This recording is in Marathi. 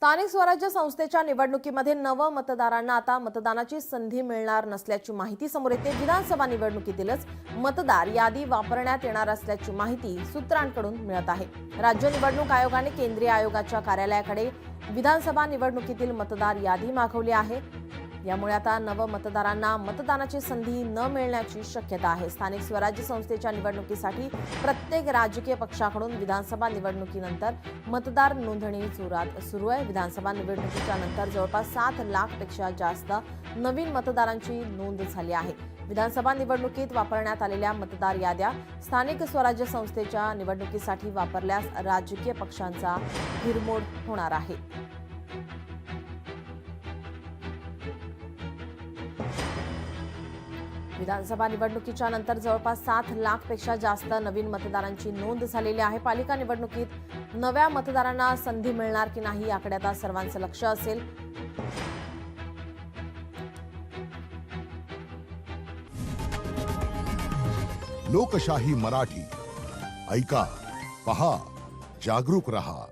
स्थानिक स्वराज्य संस्थेच्या निवडणुकीमध्ये नव मतदारांना आता मतदानाची संधी मिळणार नसल्याची माहिती समोर येते। विधानसभा निवडणुकीतीलच मतदार यादी वापरण्यात येणार असल्याची माहिती सूत्रांकडून मिळत आहे। राज्य निवडणूक आयोगाने केंद्रीय आयोगाच्या कार्यालयाकडे विधानसभा निवडणुकीतील मतदार यादी मागवली आहे। यामुळे आता नव मतदारांना मतदानाची संधी न मिळण्याची शक्यता आहे। स्थानिक स्वराज्य संस्थेच्या निवडणुकीसाठी प्रत्येक राजकीय पक्षाकडून विधानसभा निवडणुकीनंतर मतदार नोंदणी जोरात सुरू आहे। विधानसभा निवडणुकीच्या नंतर जवळपास 7 लाखपेक्षा जास्त नवीन मतदारांची नोंद झाली आहे। विधानसभा निवडणुकीत वापरण्यात आलेल्या मतदार याद्या स्थानिक स्वराज्य संस्थेच्या निवडणुकीसाठी वापरल्यास राजकीय पक्षांचा हिरमोड होणार आहे। विधानसभा निवडणुकीच्या नंतर जवळपास 7 लाखपेक्षा जास्त नवीन मतदारांची नोंद झालेली आहे। पालिका निवडणुकीत नव्या मतदारांना संधी मिळणार की नाही याकडे आता सर्वांचं लक्ष असेल। लोकशाही मराठी ऐका, पहा, जागरूक रहा।